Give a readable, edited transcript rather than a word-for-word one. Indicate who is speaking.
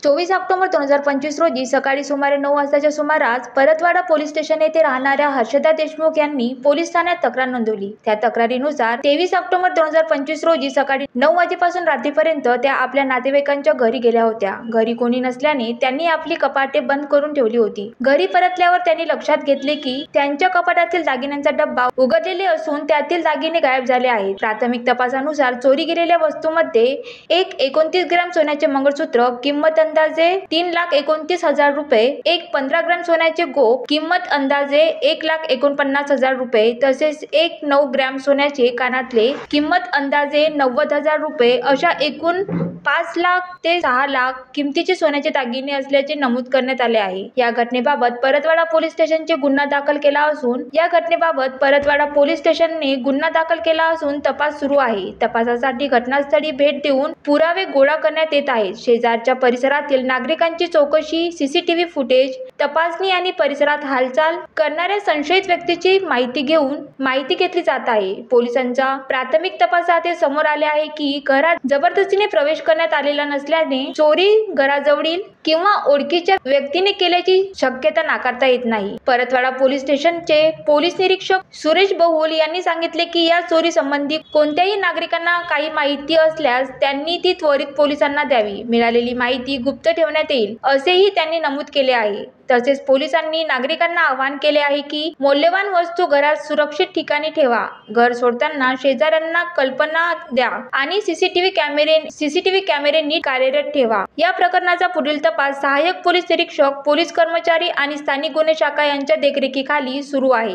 Speaker 1: 24 October 2025 रोजी सकाळी सुमारे 9 वाजताच्या सुमारास परतवाडा पोलीस स्टेशन येथे राहणाऱ्या हर्षदा देशमुख यांनी पोलीस ठाण्यात तक्रार नोंदवली। त्या तक्रारीनुसार 23 ऑक्टोबर 2025 रोजी सकाळी 9 वाजेपासून रात्रीपर्यंत त्या आपल्या नातेवाईकांच्या घरी गेल्या होत्या। घरी कोणी नसल्याने त्यांनी आपली कपाटे बंद करून ठेवली होती। घरी परतल्यावर त्यांनी लक्षात घेतले की त्यांच्या कपाटातील दागिन्यांचा डब्बा उघडलेले असून त्यातील दागिने गायब झाले आहेत। प्राथमिक तपासानुसार चोरी गेलेल्या वस्तूंमध्ये एक 29 ग्रॅम सोन्याचे मंगळसूत्र किंमत अंदाजे 3,29,000 रुपये, एक 15 ग्रॅम सोन्याचे गोप किंमत अंदाजे 1,49,000 रुपये तसेच एक 9 ग्रॅम सोन्याचे कानातले किंमत अंदाजे 90,000 रुपये अशा एकूण 5 लाख ते 6 लाख किमतीचे सोन्याचे दागिने असल्याचे नमूद करण्यात आले आहे। या घटनेबाबत परतवाडा पोलीस स्टेशनचे गुन्हा दाखल केला असून तपास सुरू आहे। तपासासाठी घटनास्थळी भेट देऊन पुरावे गोळा करण्यात येत आहेत। शेजारच्या परिसरातील नागरिकांची चौकशी, सीसीटीव्ही फुटेज तपासणी आणि परिसरात हालचाल करणाऱ्या संशयित व्यक्तीची माहिती घेतली जात आहे। पोलिसांच्या प्राथमिक तपासात हे समोर आले आहे की घरात जबरदस्तीने प्रवेश करण्यात आलेला नसल्याने चोरी घराजवळील किंवा ओळखीच्या व्यक्तीने केल्याची शक्यता नाकारता येत नाही। परतवाडा पोलीस स्टेशनचे पोलीस निरीक्षक सुरेश बहुल यांनी सांगितले की या चोरी संबंधी कोणत्याही नागरिकांना काही माहिती असल्यास त्यांनी ती त्वरित पोलिसांना द्यावी। मिळालेली माहिती गुप्त ठेवण्यात येईल असेही त्यांनी नमूद केले आहे। तसेच पोलिसांनी नागरिकांना आवाहन केले आहे की मौल्यवान वस्तू घरात सुरक्षित ठिकाणी ठेवा, घर सोडताना शेजाऱ्यांना कल्पना द्या आणि सीसीटीव्ही कॅमेरे नीट कार्यरत ठेवा। या प्रकरणाचा पुढील तपास सहाय्यक पोलीस निरीक्षक, पोलीस कर्मचारी आणि स्थानिक गुन्हे शाखा यांच्या देखरेखीखाली सुरू आहे।